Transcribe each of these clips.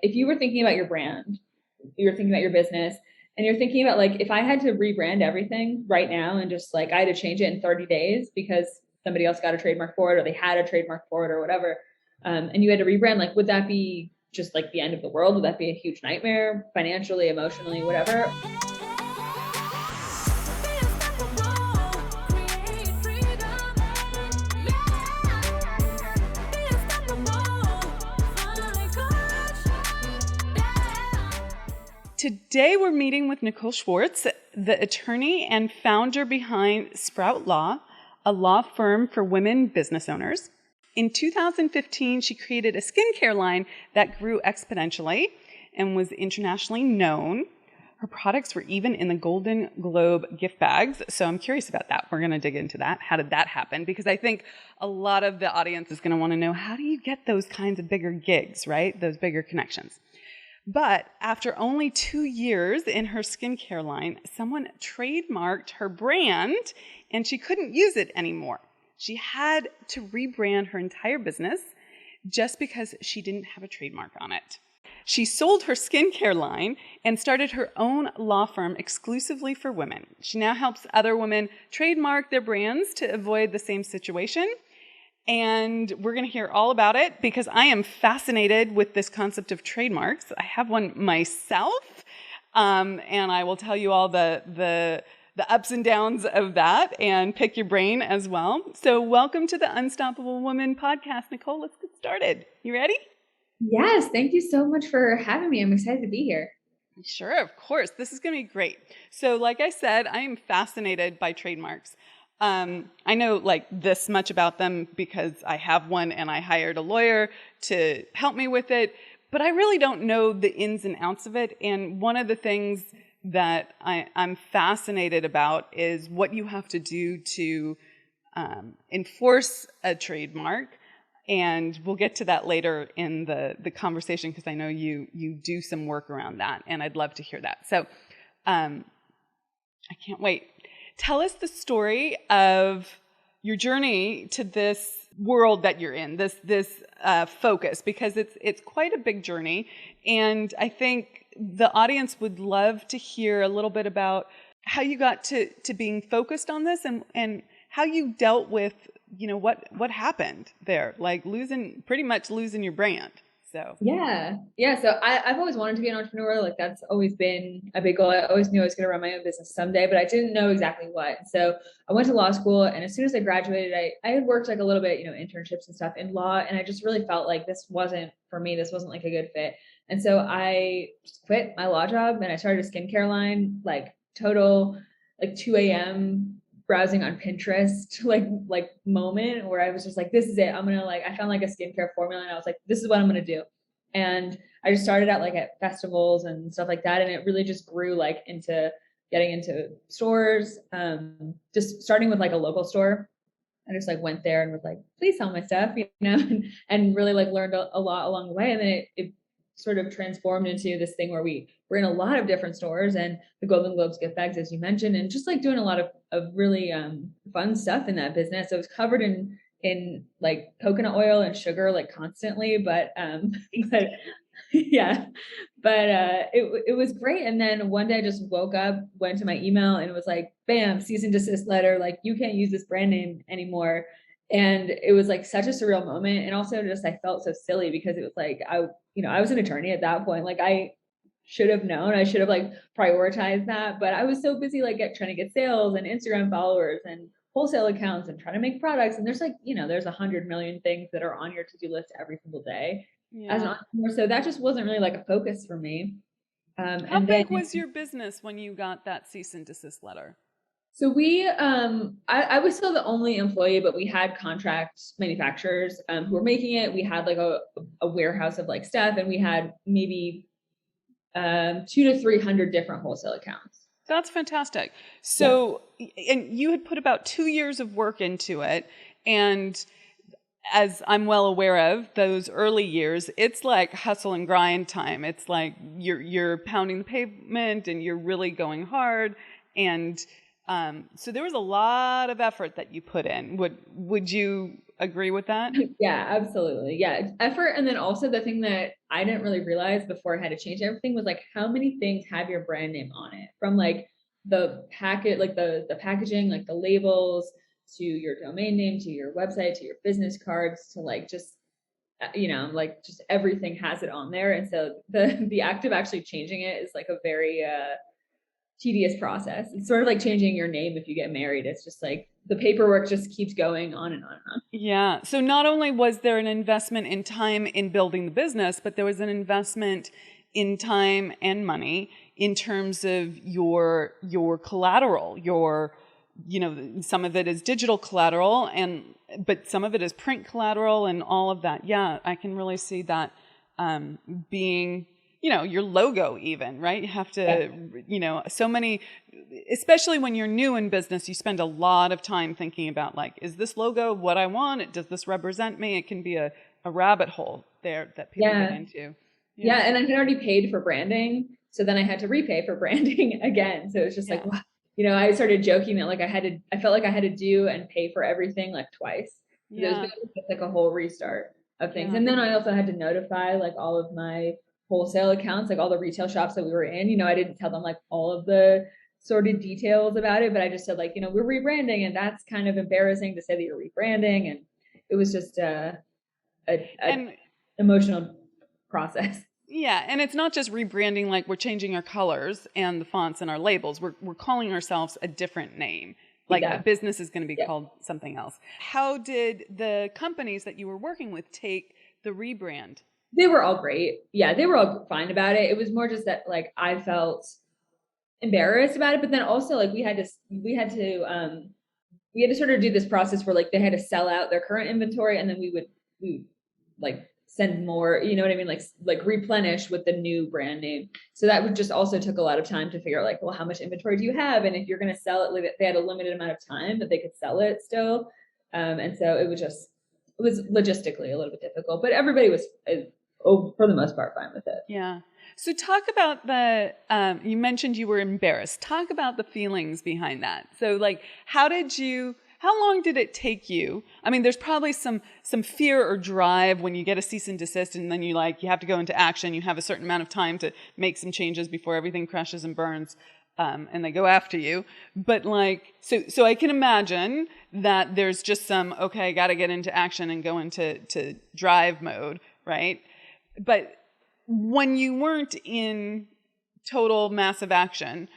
If you were thinking about your brand, you're thinking about your business, and you're thinking about like, if I had to rebrand everything right now and just like I had to change it in 30 days because somebody else got a trademark for it or they had a trademark for it or whatever, and you had to rebrand, like, would that be just like the end of the world? Would that be a huge nightmare financially, emotionally, whatever? Today we're meeting with Nicole Swartz, the attorney and founder behind Sprout Law, a law firm for women business owners. In 2015, she created a skincare line that grew exponentially and was internationally known. Her products were even in the Golden Globe gift bags, so I'm curious about that. We're going to dig into that. How did that happen? Because I think a lot of the audience is going to want to know, how do you get those kinds of bigger gigs, right? Those bigger connections. But after only 2 years in her skincare line, someone trademarked her brand and she couldn't use it anymore. She had to rebrand her entire business just because she didn't have a trademark on it. She sold her skincare line and started her own law firm exclusively for women. She now helps other women trademark their brands to avoid the same situation. And we're going to hear all about it because I am fascinated with this concept of trademarks. I have one myself, and I will tell you all the ups and downs of that and pick your brain as well. So welcome to the Unstoppable Woman podcast. Nicole, let's get started. You ready? Yes. Thank you so much for having me. I'm excited to be here. Sure, of course. This is going to be great. So like I said, I am fascinated by trademarks. I know like this much about them because I have one and I hired a lawyer to help me with it, but I really don't know the ins and outs of it. And one of the things that I'm fascinated about is what you have to do to enforce a trademark. And we'll get to that later in the conversation because I know you do some work around that, and I'd love to hear that. So I can't wait. Tell us the story of your journey to this world that you're in, this focus, because it's quite a big journey. And I think the audience would love to hear a little bit about how you got to being focused on this and how you dealt with, what happened there, like pretty much losing your brand. So Yeah. So I've always wanted to be an entrepreneur. Like that's always been a big goal. I always knew I was going to run my own business someday, but I didn't know exactly what. So I went to law school, and as soon as I graduated, I had worked like a little bit, internships and stuff in law. And I just really felt like this wasn't for me. This wasn't like a good fit. And so I just quit my law job and I started a skincare line, like total, like 2 a.m. browsing on Pinterest, like moment where I was just like, this is it. I found like a skincare formula and I was like, this is what I'm going to do. And I just started out like at festivals and stuff like that. And it really just grew like into getting into stores, just starting with like a local store. I just like went there and was like, please sell my stuff, and really like learned a lot along the way. And then it sort of transformed into this thing where we were in a lot of different stores and the Golden Globes gift bags, as you mentioned, and just like doing a lot of really fun stuff in that business. So it was covered in like coconut oil and sugar like constantly, but yeah, but it was great. And then one day I just woke up, went to my email, and it was like, bam, cease and desist letter. Like, you can't use this brand name anymore. And it was like such a surreal moment. And also just, I felt so silly because it was like, I was an attorney at that point. Like I should have known, I should have like prioritized that, but I was so busy, like trying to get sales and Instagram followers and wholesale accounts and trying to make products. And there's like, there's 100 million things that are on your to-do list every single day as an entrepreneur. So that just wasn't really like a focus for me. How big was your business when you got that cease and desist letter? So I was still the only employee, but we had contract manufacturers who were making it. We had like a warehouse of like stuff, and we had maybe 200 to 300 different wholesale accounts. That's fantastic. So, yeah. And you had put about 2 years of work into it. And as I'm well aware of, those early years, it's like hustle and grind time. It's like you're pounding the pavement and you're really going hard. And So there was a lot of effort that you put in. Would you agree with that? Yeah, absolutely. Yeah. Effort. And then also the thing that I didn't really realize before I had to change everything was like how many things have your brand name on it, from like the packet, like the packaging, like the labels, to your domain name, to your website, to your business cards, to like just like just everything has it on there. And so the act of actually changing it is like a very tedious process. It's sort of like changing your name if you get married. It's just like the paperwork just keeps going on and on and on. Yeah. So not only was there an investment in time in building the business, but there was an investment in time and money in terms of your collateral, some of it is digital collateral, but some of it is print collateral and all of that. Yeah, I can really see that being, your logo even, right? You have to, so many, especially when you're new in business, you spend a lot of time thinking about like, is this logo what I want? Does this represent me? It can be a rabbit hole there that people get into. Yeah. And I had already paid for branding. So then I had to repay for branding again. So it's just like, wow. I started joking that like I felt like I had to do and pay for everything like twice. So it was just like a whole restart of things. And then I also had to notify like all of my wholesale accounts, like all the retail shops that we were in. I didn't tell them like all of the sordid details about it, but I just said like, we're rebranding, and that's kind of embarrassing to say that you're rebranding. And it was just an emotional process. Yeah, and it's not just rebranding, like we're changing our colors and the fonts and our labels. We're calling ourselves a different name. Like a business is going to be called something else. How did the companies that you were working with take the rebrand? They were all great. Yeah, they were all fine about it. It was more just that like I felt embarrassed about it, but then also like we had to sort of do this process where like they had to sell out their current inventory, and then we would like send more, you know what I mean? Like replenish with the new brand name. So that would just also took a lot of time to figure out like, well, how much inventory do you have? And if you're going to sell it, like they had a limited amount of time that they could sell it still. And so it was logistically a little bit difficult, but everybody was, for the most part, fine with it. Yeah. So talk about you mentioned you were embarrassed. Talk about the feelings behind that. So like, how long did it take you? I mean, there's probably some fear or drive when you get a cease and desist, and then you have to go into action. You have a certain amount of time to make some changes before everything crashes and burns, and they go after you. But so I can imagine that there's just some, okay, I got to get into action and go into drive mode, right? But when you weren't in total massive action,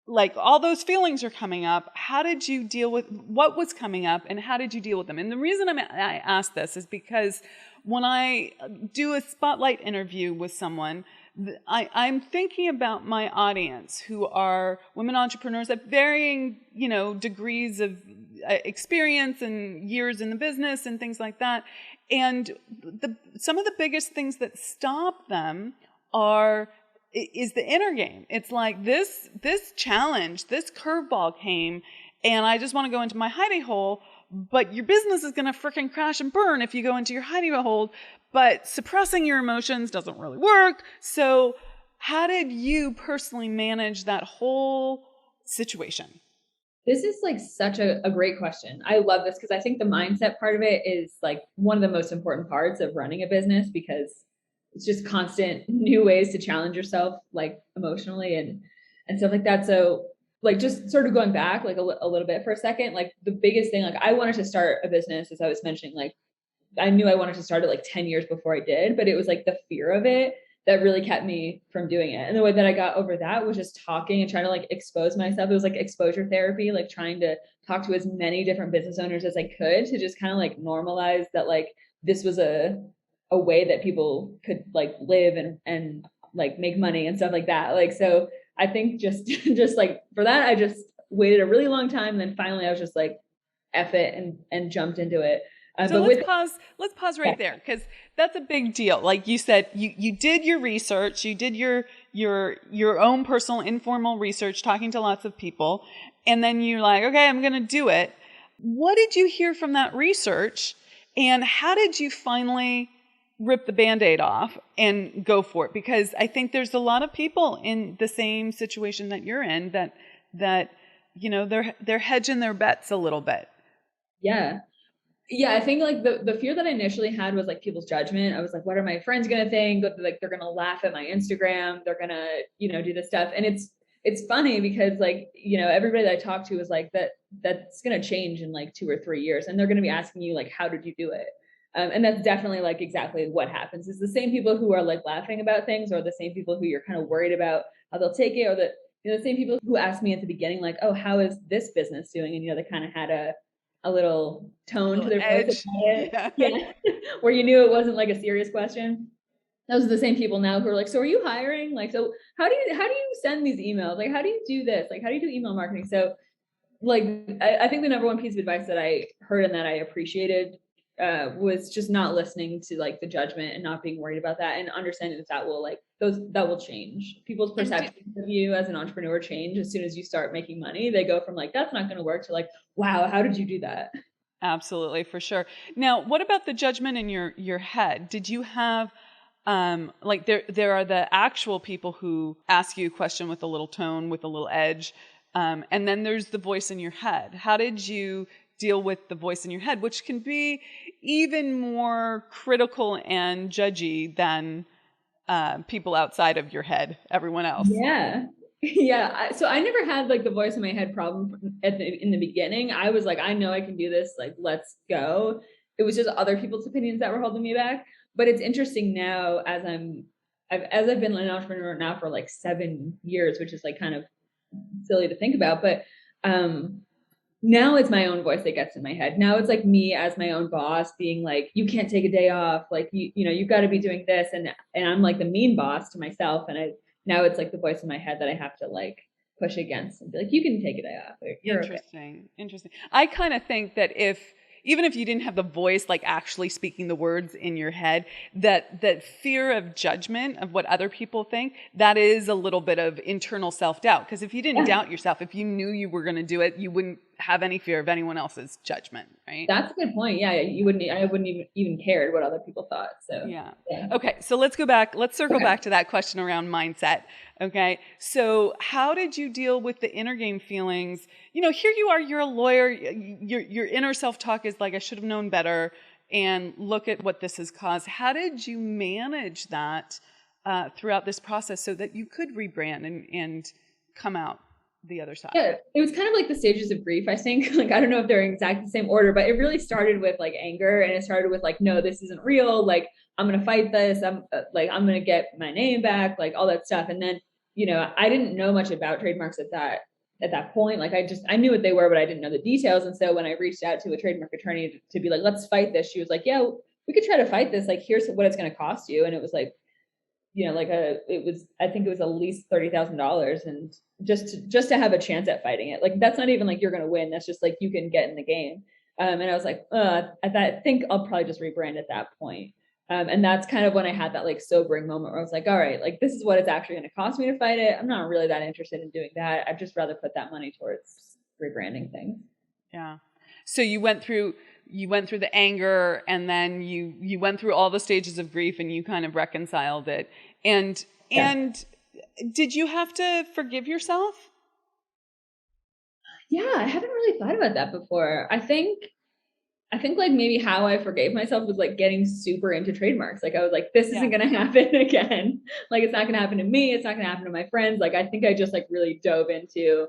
like all those feelings are coming up, how did you deal with what was coming up, and how did you deal with them? And the reason I ask this is because when I do a spotlight interview with someone, I'm thinking about my audience who are women entrepreneurs at varying, degrees of experience and years in the business and things like that. And some of the biggest things that stop them is the inner game. It's like this challenge, this curveball came, and I just want to go into my hidey hole, but your business is going to freaking crash and burn if you go into your hidey hole, but suppressing your emotions doesn't really work. So how did you personally manage that whole situation? This is like such a great question. I love this because I think the mindset part of it is like one of the most important parts of running a business, because it's just constant new ways to challenge yourself, like emotionally and stuff like that. So like just sort of going back like a little bit for a second, like the biggest thing, like I wanted to start a business, as I was mentioning, like I knew I wanted to start it like 10 years before I did, but it was like the fear of it that really kept me from doing it. And the way that I got over that was just talking and trying to like expose myself. It was like exposure therapy, like trying to talk to as many different business owners as I could to just kind of like normalize that like this was a way that people could like live and like make money and stuff like that. Like, so I think just like for that, I just waited a really long time. And then finally I was just like, F it and jumped into it. So let's pause right there, because that's a big deal. Like you said, you did your research, you did your own personal informal research, talking to lots of people, and then you're like, okay, I'm going to do it. What did you hear from that research, and how did you finally rip the Band-Aid off and go for it? Because I think there's a lot of people in the same situation that you're in that they're hedging their bets a little bit. Yeah. Yeah, I think like the fear that I initially had was like people's judgment. I was like, what are my friends gonna think? Like they're gonna laugh at my Instagram, they're gonna, do this stuff. And it's funny because like, everybody that I talked to was like that's gonna change in like 2 or 3 years. And they're gonna be asking you like, how did you do it? And that's definitely like exactly what happens. It's the same people who are like laughing about things, or the same people who you're kind of worried about how they'll take it, or the same people who asked me at the beginning, like, oh, how is this business doing? And they kind of had a little tone to their voice about it. Yeah. Where you knew it wasn't like a serious question. Those are the same people now who are like, so are you hiring? Like, so how do you send these emails? Like, how do you do this? Like, how do you do email marketing? So like, I think the number one piece of advice that I heard and that I appreciated was just not listening to like the judgment and not being worried about that, and understanding that will change. People's perceptions of you as an entrepreneur change as soon as you start making money. They go from like, that's not going to work, to like, wow, how did you do that? Absolutely, for sure. Now, what about the judgment in your head? Did you have like there are the actual people who ask you a question with a little tone, with a little edge, and then there's the voice in your head. How did you deal with the voice in your head, which can be even more critical and judgy than people outside of your head, everyone else? Yeah. Yeah. So I never had like the voice in my head problem in the beginning. I was like, I know I can do this. Like, let's go. It was just other people's opinions that were holding me back. But it's interesting now as I've been an entrepreneur now for like 7 years, which is like kind of silly to think about. But now it's my own voice that gets in my head. Now it's like me as my own boss being like, you can't take a day off. Like, you've got to be doing this. And I'm like the mean boss to myself. And now it's like the voice in my head that I have to like push against and be like, you can take a day off. You're interesting. Okay. Interesting. I kind of think that even if you didn't have the voice, like actually speaking the words in your head, that fear of judgment of what other people think, that is a little bit of internal self-doubt. Because if you didn't doubt yourself, if you knew you were going to do it, you wouldn't have any fear of anyone else's judgment, right? That's a good point. Yeah, I wouldn't even cared what other people thought. So yeah. Okay, so let's go back. Let's circle back to that question around mindset. Okay, so how did you deal with the inner game feelings? Here you are, you're a lawyer. Your inner self-talk is like, I should have known better, and look at what this has caused. How did you manage that throughout this process so that you could rebrand and come out the other side? Yeah, it was kind of like the stages of grief, I think. Like, I don't know if they're in exactly the same order, but it really started with like anger, and it started with like, no, this isn't real. Like, I'm going to fight this. I'm going to get my name back, like all that stuff. And then, I didn't know much about trademarks at that point. Like, I knew what they were, but I didn't know the details. And so when I reached out to a trademark attorney to be like, let's fight this, she was like, yeah, we could try to fight this. Like, here's what it's going to cost you. And it was like, I think it was at least $30,000, and just to have a chance at fighting it. Like, that's not even like you're going to win. That's just like, you can get in the game. And I was like, I think I'll probably just rebrand at that point. And that's kind of when I had that like sobering moment where I was like, all right, like, this is what it's actually going to cost me to fight it. I'm not really that interested in doing that. I'd just rather put that money towards rebranding things. Yeah. So you went through the anger, and then you went through all the stages of grief, and you kind of reconciled it. And did you have to forgive yourself? Yeah, I haven't really thought about that before. I think like maybe how I forgave myself was like getting super into trademarks. Like, I was like, this isn't going to happen again. Like, it's not going to happen to me. It's not going to happen to my friends. Like, I think I just like really dove into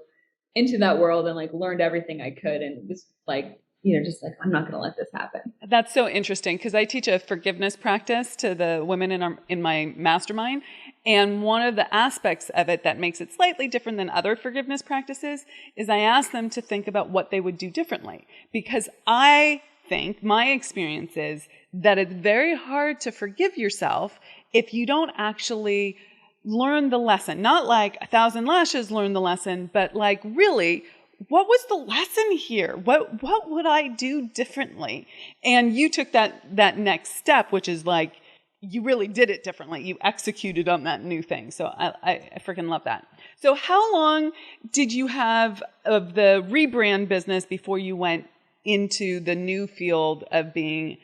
that world and like learned everything I could, and was like, just like, I'm not going to let this happen. That's so interesting, because I teach a forgiveness practice to the women in my mastermind. And one of the aspects of it that makes it slightly different than other forgiveness practices is I ask them to think about what they would do differently. Because I think my experience is that it's very hard to forgive yourself if you don't actually learn the lesson. Not like 1,000 lashes learn the lesson, but like, really, what was the lesson here? What would I do differently? And you took that next step, which is like, you really did it differently. You executed on that new thing. So I freaking love that. So how long did you have of the rebrand business before you went into the new field of being,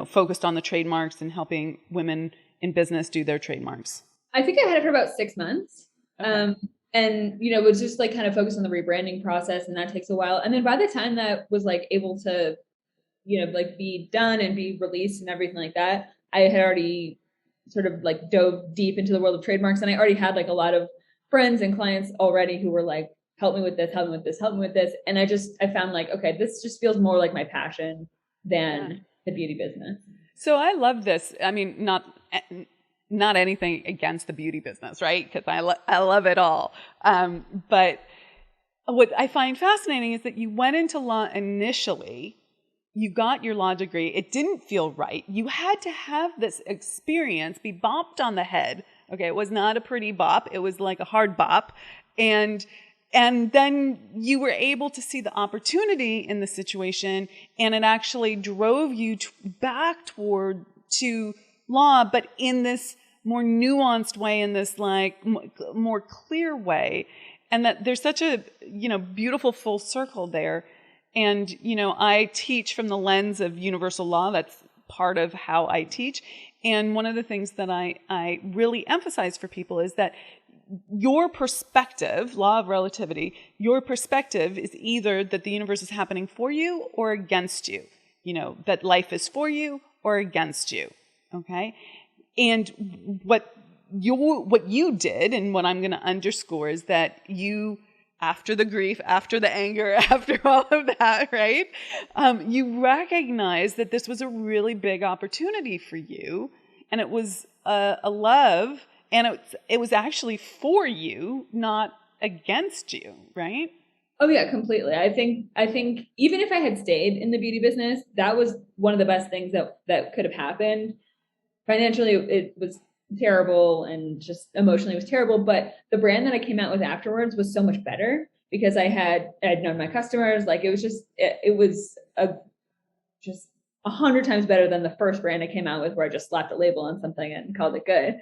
focused on the trademarks and helping women in business do their trademarks? I think I had it for about 6 months. Okay. and was just like kind of focused on the rebranding process, and that takes a while. And then by the time that was like able to like be done and be released and everything like that, I had already sort of like dove deep into the world of trademarks, and I already had like a lot of friends and clients already who were like, help me with this, help me with this, help me with this. And I found like, okay, this just feels more like my passion than the beauty business. So I love this. I mean, not anything against the beauty business, right? Because I love it all. But what I find fascinating is that you went into law initially. You got your law degree. It didn't feel right. You had to have this experience, be bopped on the head. Okay, it was not a pretty bop. It was like a hard bop. And then you were able to see the opportunity in the situation, and it actually drove you back to law, but in this more nuanced way, in this like more clear way. And that there's such a, beautiful full circle there. And, I teach from the lens of universal law. That's part of how I teach. And one of the things that I really emphasize for people is that your perspective, law of relativity, your perspective is either that the universe is happening for you or against you. That life is for you or against you. Okay? And what you did, and what I'm going to underscore, is that you, after the grief, after the anger, after all of that, right? You recognized that this was a really big opportunity for you, and it was a love, and it was actually for you, not against you, right? Oh yeah, completely. I think even if I had stayed in the beauty business, that was one of the best things that could have happened. Financially, it was terrible, and just emotionally it was terrible. But the brand that I came out with afterwards was so much better because I'd known my customers. Like it was just 100 times better than the first brand I came out with, where I just slapped a label on something and called it good.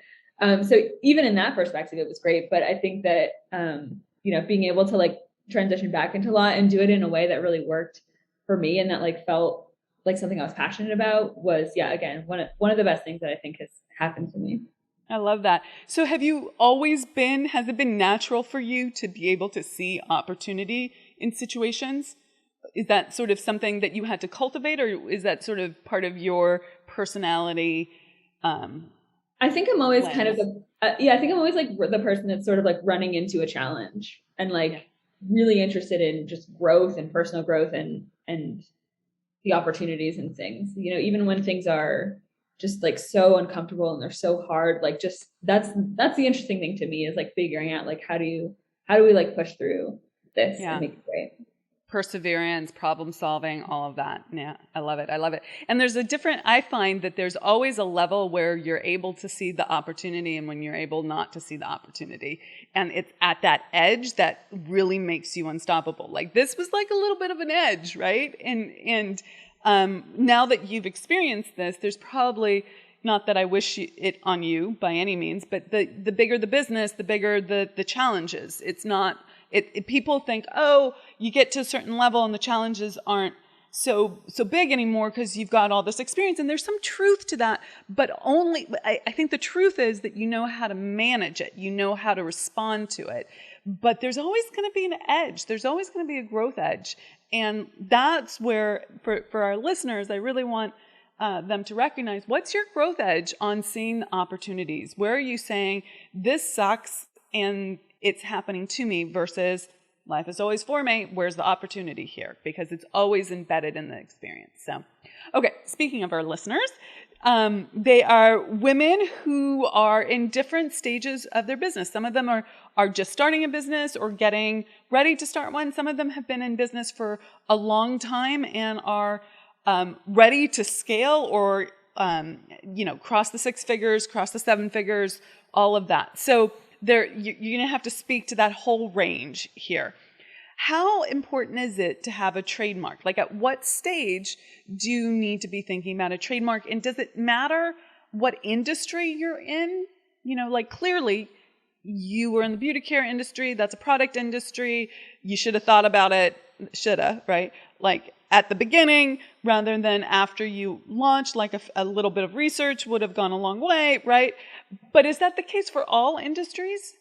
So even in that perspective, it was great. But I think that being able to like transition back into law and do it in a way that really worked for me, and that like felt like something I was passionate about, was again one of the best things that I think has happened to me. I love that. So has it been natural for you to be able to see opportunity in situations? Is that sort of something that you had to cultivate, or is that sort of part of your personality? I think I'm always kind of I think I'm always like the person that's sort of like running into a challenge and like really interested in just growth and personal growth and the opportunities and things, even when things are just like so uncomfortable and they're so hard, like just that's the interesting thing to me, is like figuring out like how do we like push through this and make it great. Perseverance, problem solving, all of that. Yeah, I love it. And I find that there's always a level where you're able to see the opportunity and when you're able not to see the opportunity. And it's at that edge that really makes you unstoppable. Like this was like a little bit of an edge, right? And now that you've experienced this, there's probably, not that I wish it on you by any means, but the bigger the business, the bigger the challenges. It's not, people think, oh, you get to a certain level and the challenges aren't so big anymore because you've got all this experience. And there's some truth to that, but I think the truth is that you know how to manage it. You know how to respond to it. But there's always going to be an edge. There's always going to be a growth edge. And that's where, for our listeners, I really want them to recognize, what's your growth edge on seeing the opportunities? Where are you saying, this sucks and it's happening to me, versus life is always for me, where's the opportunity here? Because it's always embedded in the experience. So, okay, speaking of our listeners, they are women who are in different stages of their business. Some of them are just starting a business or getting ready to start one. Some of them have been in business for a long time and are ready to scale or, cross the 6 figures, cross the 7 figures, all of that. So you're going to have to speak to that whole range here. How important is it to have a trademark? Like, at what stage do you need to be thinking about a trademark? And does it matter what industry you're in? Like, clearly you were in the beauty care industry. That's a product industry. You should have thought about it. Shoulda, right? Like at the beginning rather than after you launched, like a little bit of research would have gone a long way, right? But is that the case for all industries?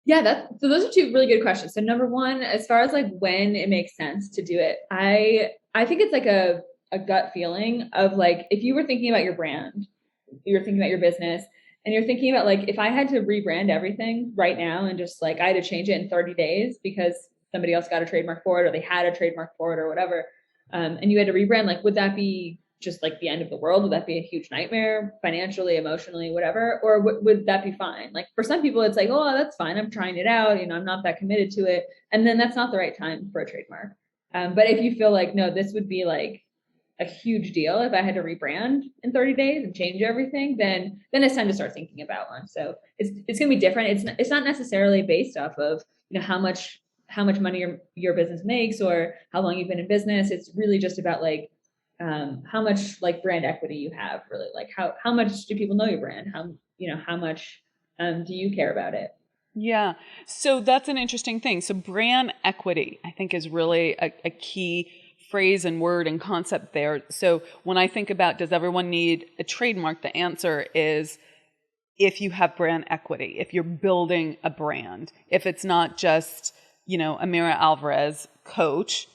Yeah, so those are two really good questions. So number one, as far as like when it makes sense to do it, I think it's like a gut feeling of like if you were thinking about your brand, you're thinking about your business, and you're thinking about like if I had to rebrand everything right now and just like I had to change it in 30 days because somebody else got a trademark for it or they had a trademark for it or whatever, and you had to rebrand, like would that be just like the end of the world? Would that be a huge nightmare financially, emotionally, whatever? Or would that be fine? Like for some people, it's like, oh, that's fine. I'm trying it out. I'm not that committed to it. And then that's not the right time for a trademark. But if you feel like, no, this would be like a huge deal if I had to rebrand in 30 days and change everything, then it's time to start thinking about one. So it's going to be different. It's not necessarily based off of, how much money your business makes or how long you've been in business. It's really just about like how much like brand equity you have, really, like how much do people know your brand, how much do you care about it. Yeah. So that's an interesting thing. So brand equity, I think, is really a key phrase and word and concept there. So when I think about does everyone need a trademark, the answer is if you have brand equity, if you're building a brand, if it's not just, Amira Alvarez, coach,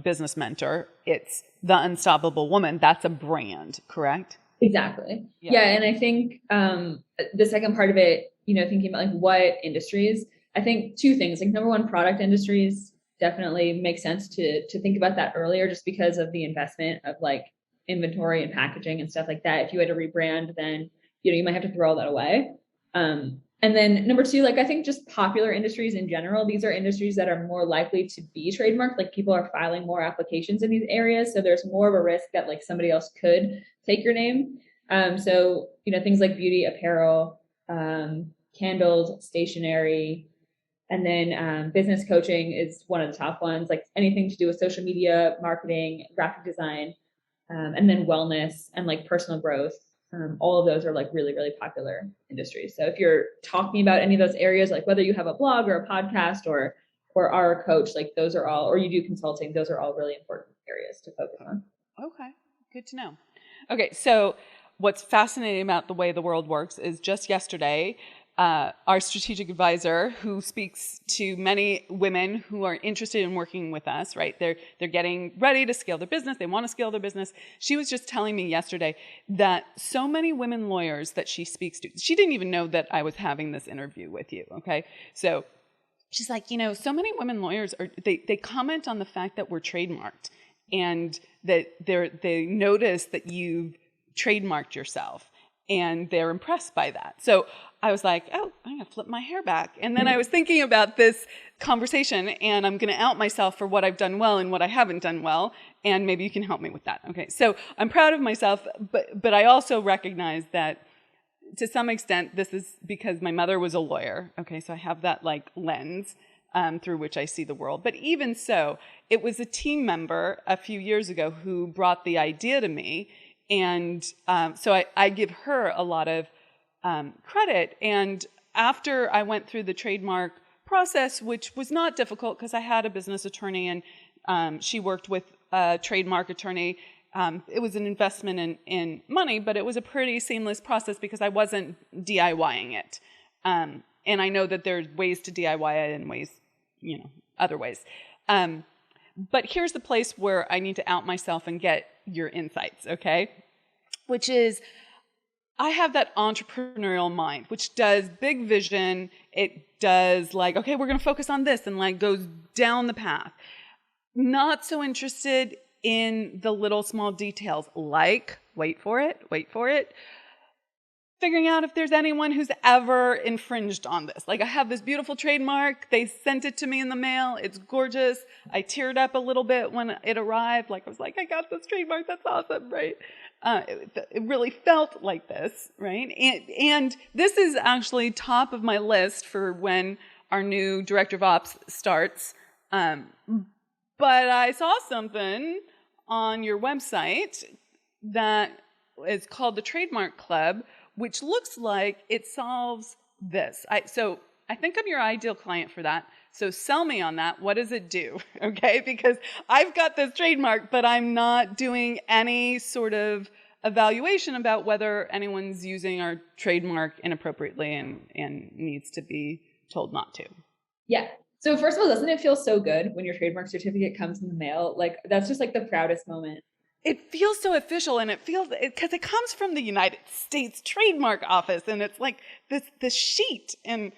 business mentor, it's the Unstoppable Woman. That's a brand, correct? Exactly. Yeah. And I think the second part of it, thinking about like what industries, I think two things, like number one, product industries definitely make sense to think about that earlier just because of the investment of like inventory and packaging and stuff like that. If you had to rebrand, then, you might have to throw all that away. And then number two, like I think just popular industries in general, these are industries that are more likely to be trademarked. Like people are filing more applications in these areas. So there's more of a risk that like somebody else could take your name. So, things like beauty, apparel, candles, stationery, and then business coaching is one of the top ones, like anything to do with social media, marketing, graphic design, and then wellness and like personal growth. All of those are like really, really popular industries. So if you're talking about any of those areas, like whether you have a blog or a podcast or are a coach, like those are all, or you do consulting, those are all really important areas to focus on. Okay, good to know. Okay, so what's fascinating about the way the world works is just yesterday, our strategic advisor, who speaks to many women who are interested in working with us, right? They're getting ready to scale their business. They want to scale their business. She was just telling me yesterday that so many women lawyers that she speaks to, she didn't even know that I was having this interview with you, okay? So she's like, so many women lawyers they comment on the fact that we're trademarked and that they notice that you've trademarked yourself and they're impressed by that. So I was like, oh, I'm going to flip my hair back. And then I was thinking about this conversation and I'm going to out myself for what I've done well and what I haven't done well. And maybe you can help me with that. Okay. So I'm proud of myself, but I also recognize that to some extent, this is because my mother was a lawyer. Okay. So I have that like lens through which I see the world. But even so, it was a team member a few years ago who brought the idea to me. And so I give her a lot of credit. And after I went through the trademark process, which was not difficult because I had a business attorney and she worked with a trademark attorney. It was an investment in money, but it was a pretty seamless process because I wasn't DIYing it. And I know that there's ways to DIY it and ways, other ways. But here's the place where I need to out myself and get your insights, okay? Which is, I have that entrepreneurial mind, which does big vision. It does like, okay, we're going to focus on this and like goes down the path. Not so interested in the little small details like, wait for it, figuring out if there's anyone who's ever infringed on this. Like I have this beautiful trademark. They sent it to me in the mail. It's gorgeous. I teared up a little bit when it arrived. Like I was like, I got this trademark. That's awesome, right? It really felt like this, right? And this is actually top of my list for when our new director of ops starts. But I saw something on your website that is called the Trademark Club, which looks like it solves this. So I think I'm your ideal client for that. So sell me on that. What does it do? Okay, because I've got this trademark, but I'm not doing any sort of evaluation about whether anyone's using our trademark inappropriately and needs to be told not to. Yeah. So first of all, doesn't it feel so good when your trademark certificate comes in the mail? Like that's just like the proudest moment. It feels so official, and it feels because it comes from the United States Trademark Office, and it's like this sheet, and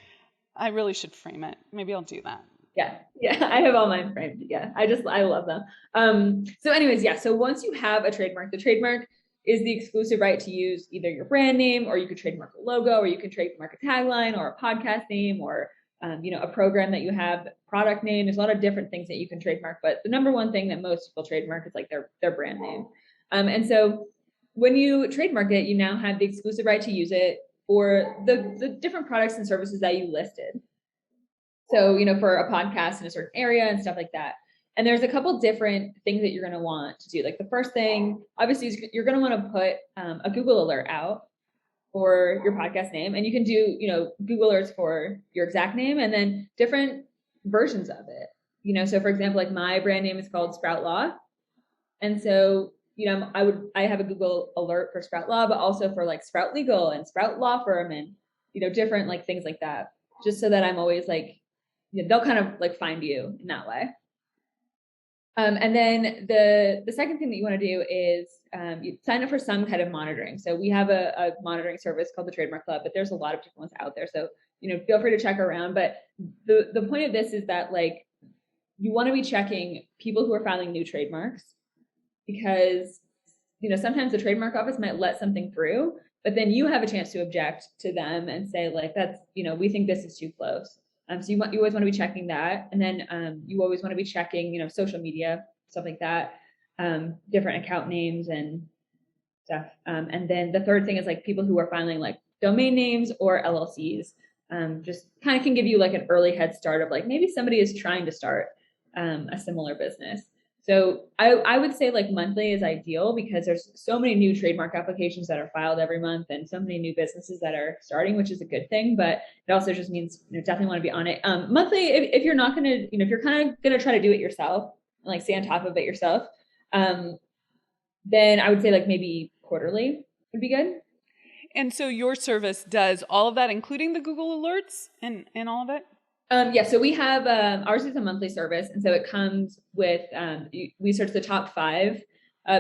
I really should frame it. Maybe I'll do that. Yeah. I have all mine framed. Yeah, I love them. So anyways, yeah. So once you have a trademark, the trademark is the exclusive right to use either your brand name, or you could trademark a logo, or you can trademark a tagline, or a podcast name, or a program that you have, product name. There's a lot of different things that you can trademark, but the number one thing that most people trademark is like their brand name. And so when you trademark it, you now have the exclusive right to use it for the different products and services that you listed. So, for a podcast in a certain area and stuff like that. And there's a couple different things that you're going to want to do. Like the first thing, obviously, is you're going to want to put a Google alert out for your podcast name. And you can do, Google alerts for your exact name and then different versions of it. So for example, like my brand name is called Sprout Law. And so, I have a Google alert for Sprout Law, but also for like Sprout Legal and Sprout Law Firm and, different like things like that, just so that I'm always like, they'll kind of like find you in that way. And then the second thing that you want to do is you sign up for some kind of monitoring. So we have a monitoring service called the Trademark Club, but there's a lot of different ones out there. So, feel free to check around. But the point of this is that like you want to be checking people who are filing new trademarks because, sometimes the trademark office might let something through, but then you have a chance to object to them and say like, that's, we think this is too close. So you always want to be checking that. And then you always want to be checking, social media, stuff like that, different account names and stuff. And then the third thing is like people who are filing like domain names or LLCs, just kind of can give you like an early head start of like, maybe somebody is trying to start a similar business. So I would say like monthly is ideal because there's so many new trademark applications that are filed every month and so many new businesses that are starting, which is a good thing, but it also just means definitely want to be on it. Monthly, if you're not going to, if you're kind of going to try to do it yourself and like stay on top of it yourself, then I would say like maybe quarterly would be good. And so your service does all of that, including the Google alerts and all of it? Yeah, so we have, ours is a monthly service. And so it comes with, we search the top 5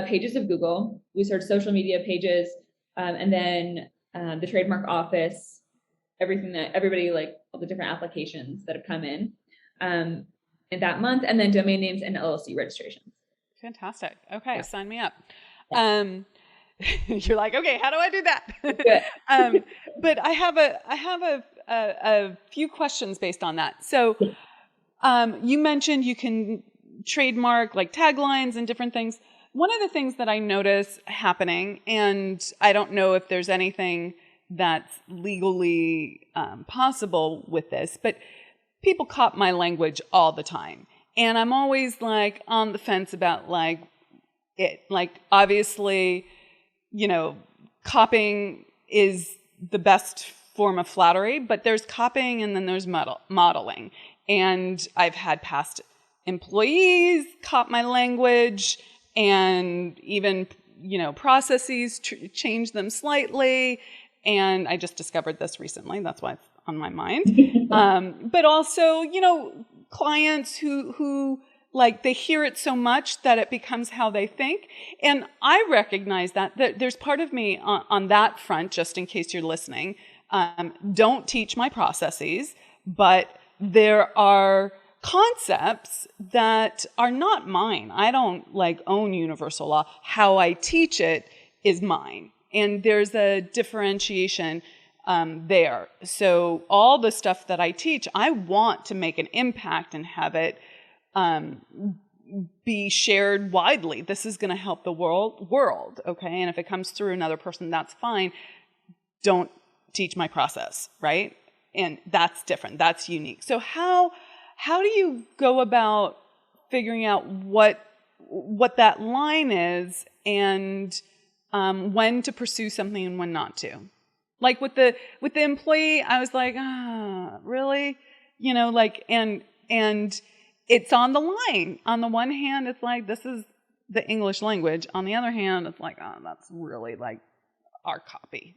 pages of Google. We search social media pages, and then the trademark office, everything that everybody, like all the different applications that have come in that month, and then domain names and LLC registrations. Fantastic. Okay, yeah. Sign me up. Yeah. You're like, okay, how do I do that? But I have a few questions based on that. So you mentioned you can trademark like taglines and different things. One of the things that I notice happening, and I don't know if there's anything that's legally possible with this, but people cop my language all the time. And I'm always like on the fence about like it. Like obviously, copying is the best form of flattery, but there's copying and then there's modeling. And I've had past employees cop my language and even, processes change them slightly. And I just discovered this recently. That's why it's on my mind. But also, clients who like they hear it so much that it becomes how they think. And I recognize that there's part of me on that front, just in case you're listening, don't teach my processes, but there are concepts that are not mine. I don't like own universal law. How I teach it is mine. And there's a differentiation there. So all the stuff that I teach, I want to make an impact and have it be shared widely. This is going to help the world, okay? And if it comes through another person, that's fine. Don't teach my process, right? And that's different. That's unique. So how do you go about figuring out what that line is and when to pursue something and when not to? Like with the employee, I was like, really? And it's on the line. On the one hand, it's like, this is the English language. On the other hand, it's like, that's really like our copy,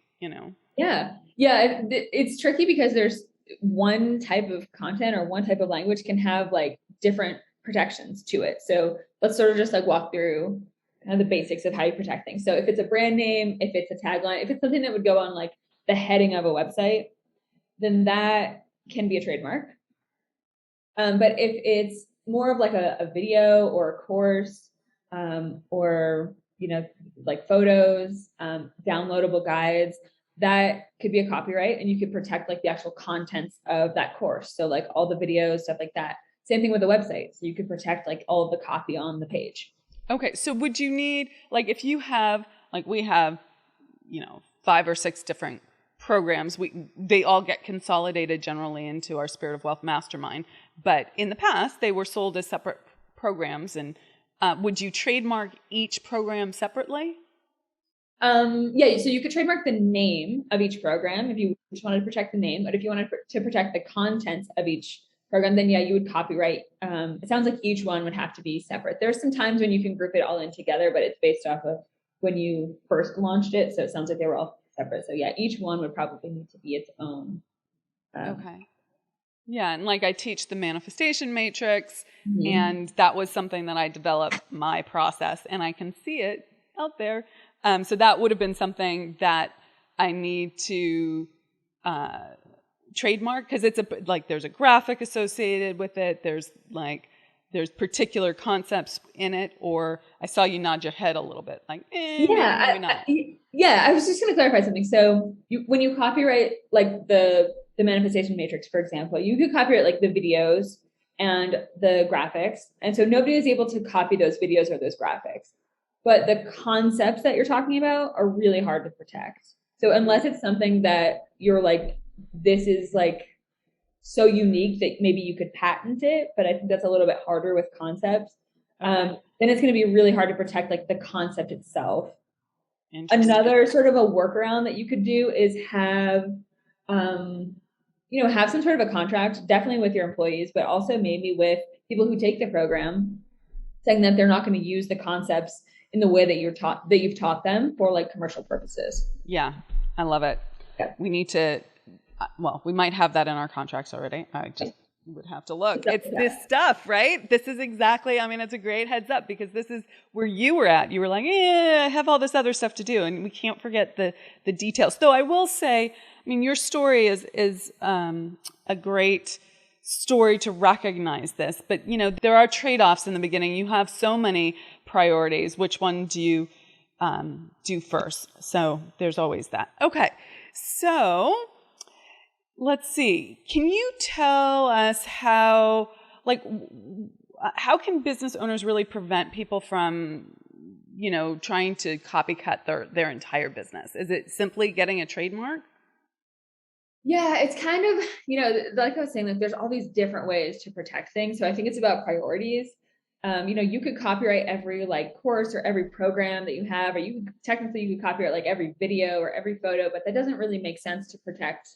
Yeah. It's tricky because there's one type of content or one type of language can have like different protections to it. So let's sort of just like walk through kind of the basics of how you protect things. So if it's a brand name, if it's a tagline, if it's something that would go on like the heading of a website, then that can be a trademark. But if it's more of like a video or a course, or, you know, like photos, downloadable guides, that could be a copyright, and you could protect like the actual contents of that course. So like all the videos, stuff like that. Same thing with the website. So you could protect like all of the copy on the page. Okay. So would you need, like, if you have, like we have, 5 or 6 different programs, they all get consolidated generally into our Spirit of Wealth Mastermind. But in the past, they were sold as separate programs. And would you trademark each program separately? Yeah, so you could trademark the name of each program if you just wanted to protect the name, but if you wanted to protect the contents of each program, then yeah, you would copyright. It sounds like each one would have to be separate. There's some times when you can group it all in together, but it's based off of when you first launched it. So it sounds like they were all separate. So yeah, each one would probably need to be its own. Okay. Yeah, and like I teach the manifestation matrix, and that was something that I developed my process, and I can see it out there. So that would have been something that I need to trademark, because it's there's a graphic associated with it. There's particular concepts in it. Or I saw you nod your head a little bit, like maybe not. I was just going to clarify something. So when you copyright like the manifestation matrix, for example, you could copyright like the videos and the graphics, and so nobody is able to copy those videos or those graphics. But the concepts that you're talking about are really hard to protect. So unless it's something that you're like, this is like so unique that maybe you could patent it, but I think that's a little bit harder with concepts. Then it's going to be really hard to protect like the concept itself. Another sort of a workaround that you could do is have some sort of a contract, definitely with your employees, but also maybe with people who take the program, saying that they're not going to use the concepts in the way that you've taught them for like commercial purposes. Yeah, I love it. Yeah. We need to, we might have that in our contracts already. I just would have to look. It's this stuff, right? This is exactly, it's a great heads up, because this is where you were at. You were like, I have all this other stuff to do, and we can't forget the details. Though I will say, your story is a great story to recognize this, but there are trade-offs in the beginning. You have so many priorities. Which one do you do first? So there's always that. Okay, so let's see. Can you tell us how can business owners really prevent people from trying to copycat their entire business? Is it simply getting a trademark? Yeah, it's kind of, like I was saying, like there's all these different ways to protect things. So I think it's about priorities. You could copyright every like course or every program that you have, or you could copyright like every video or every photo, but that doesn't really make sense to protect,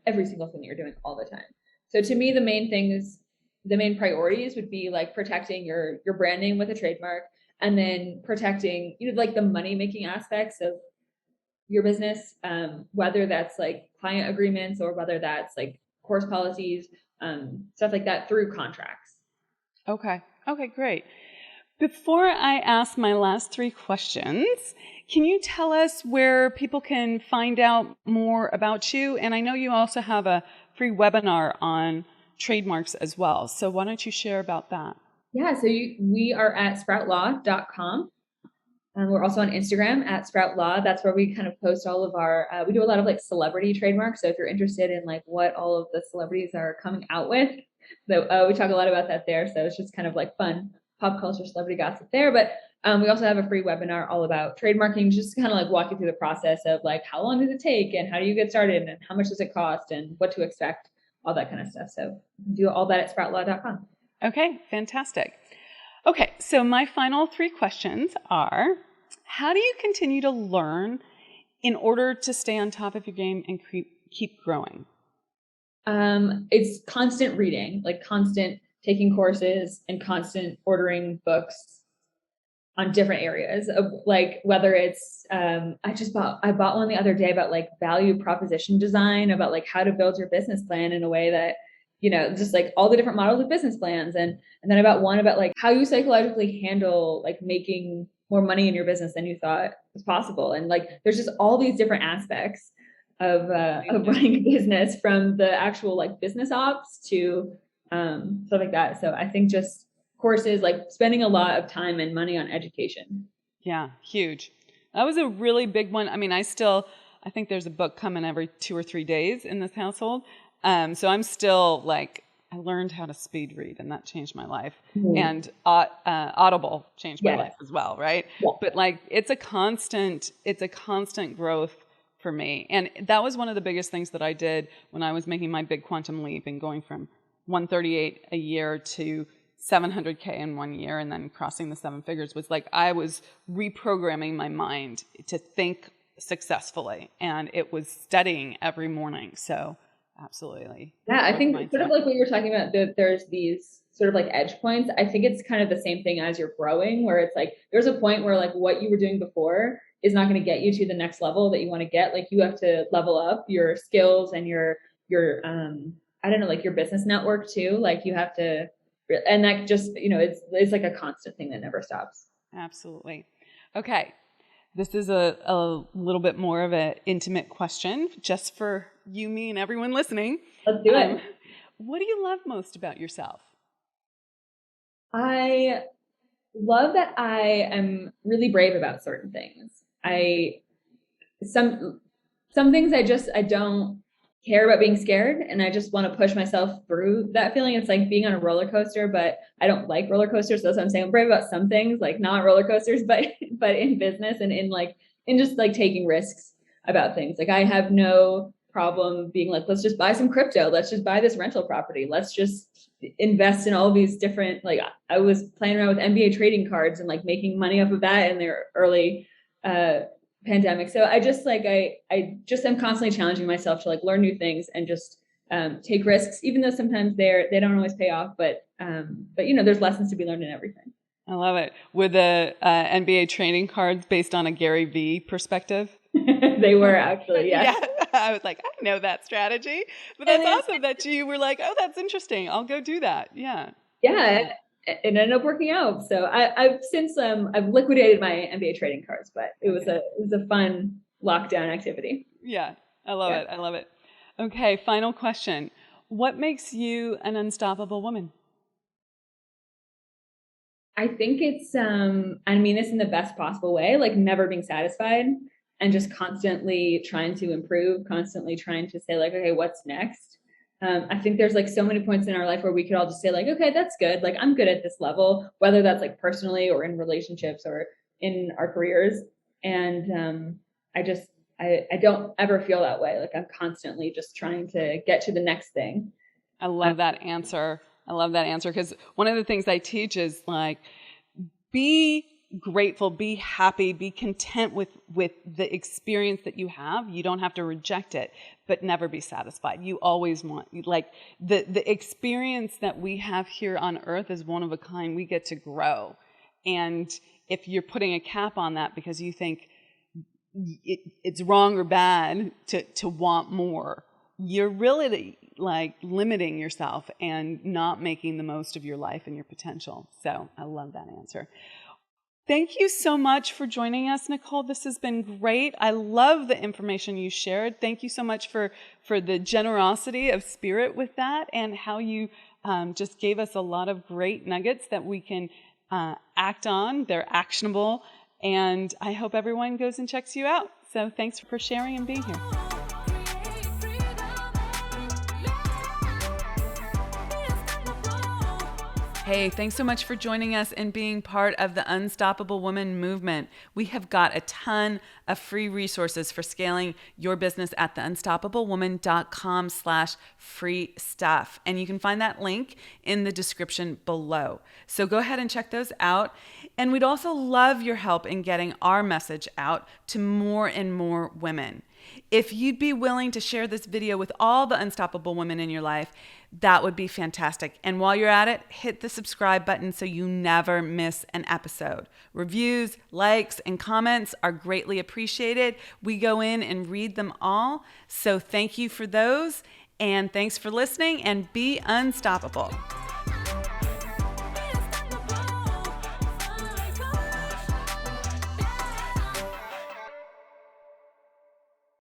every single thing that you're doing all the time. So to me, the main priorities would be like protecting your brand name with a trademark, and then protecting, like the money making aspects of your business, whether that's like client agreements or whether that's like course policies, stuff like that through contracts. Okay, great. Before I ask my last 3 questions, can you tell us where people can find out more about you? And I know you also have a free webinar on trademarks as well. So why don't you share about that? Yeah, so we are at sproutlaw.com. We're also on Instagram at Sprout Law. That's where we kind of post all of our, we do a lot of like celebrity trademarks. So if you're interested in like what all of the celebrities are coming out with, we talk a lot about that there. So it's just kind of like fun pop culture celebrity gossip there. But we also have a free webinar all about trademarking, just kind of like walk you through the process of like, how long does it take and how do you get started and how much does it cost and what to expect, all that kind of stuff. So do all that at sproutlaw.com. Okay, fantastic. Okay, so my final 3 questions are, how do you continue to learn in order to stay on top of your game and keep growing? It's constant reading, like constant taking courses and constant ordering books. on different areas of like, whether it's, I bought one the other day about like value proposition design, about like how to build your business plan in a way that, just like all the different models of business plans. And then I bought one about like how you psychologically handle like making more money in your business than you thought was possible. And like, there's just all these different aspects of running a business, from the actual like business ops to stuff like that. So I think just courses, like spending a lot of time and money on education. Yeah, huge. That was a really big one. I mean, I think there's a book coming every 2 or 3 days in this household. So I'm still like, I learned how to speed read, and that changed my life. And Audible changed my life as well, right? Yeah. But like, it's a constant growth for me. And that was one of the biggest things that I did when I was making my big quantum leap and going from 138 a year to 700K in 1 year and then crossing the 7 figures, was like I was reprogramming my mind to think successfully, and it was studying every morning. So absolutely. Yeah, I think sort of like what you were talking about, there's these sort of like edge points. I think it's kind of the same thing as you're growing, where it's like there's a point where like what you were doing before is not going to get you to the next level that you want to get. Like you have to level up your skills and your I don't know, like your business network too. Like you have to, and that just, it's like a constant thing that never stops. Absolutely. Okay. This is a little bit more of an intimate question, just for you, me, and everyone listening. Let's do it. What do you love most about yourself? I love that I am really brave about certain things. Some things I don't care about being scared, and I just want to push myself through that feeling. It's like being on a roller coaster, but I don't like roller coasters. So that's what I'm saying. I'm brave about some things, like not roller coasters, but in business and in just like taking risks about things. Like I have no problem being like, let's just buy some crypto. Let's just buy this rental property. Let's just invest in all these different, like I was playing around with NBA trading cards and like making money off of that in their early pandemic. So I just like, I just am constantly challenging myself to like learn new things and just take risks, even though sometimes they don't always pay off, but there's lessons to be learned in everything. I love it. Were the NBA trading cards based on a Gary Vee perspective? They were actually, yeah. I was like, I know that strategy, but that's awesome that you were like, oh, that's interesting. I'll go do that. Yeah. Yeah. It ended up working out. So I've since I've liquidated my NBA trading cards, but it was a fun lockdown activity. Yeah, I love it. I love it. Okay, final question. What makes you an unstoppable woman? I think it's I mean this in the best possible way, like never being satisfied and just constantly trying to improve, constantly trying to say like, okay, what's next? I think there's like so many points in our life where we could all just say like, okay, that's good. Like I'm good at this level, whether that's like personally or in relationships or in our careers. And I don't ever feel that way. Like I'm constantly just trying to get to the next thing. I love that answer. I love that answer, because one of the things I teach is like, be grateful, be happy, be content with the experience that you have. You don't have to reject it, but never be satisfied. You always want, like the experience that we have here on earth is one of a kind. We get to grow. And if you're putting a cap on that because you think it's wrong or bad to want more, you're really like limiting yourself and not making the most of your life and your potential. So I love that answer. Thank you so much for joining us, Nicole. This has been great. I love the information you shared. Thank you so much for the generosity of spirit with that, and how you just gave us a lot of great nuggets that we can act on. They're actionable, and I hope everyone goes and checks you out. So thanks for sharing and being here. Hey, thanks so much for joining us and being part of the Unstoppable Woman movement. We have got a ton of free resources for scaling your business at theunstoppablewoman.com/free stuff. And you can find that link in the description below. So go ahead and check those out. And we'd also love your help in getting our message out to more and more women. If you'd be willing to share this video with all the unstoppable women in your life, that would be fantastic. And while you're at it, hit the subscribe button so you never miss an episode. Reviews, likes, and comments are greatly appreciated. We go in and read them all. So thank you for those. And thanks for listening, and be unstoppable.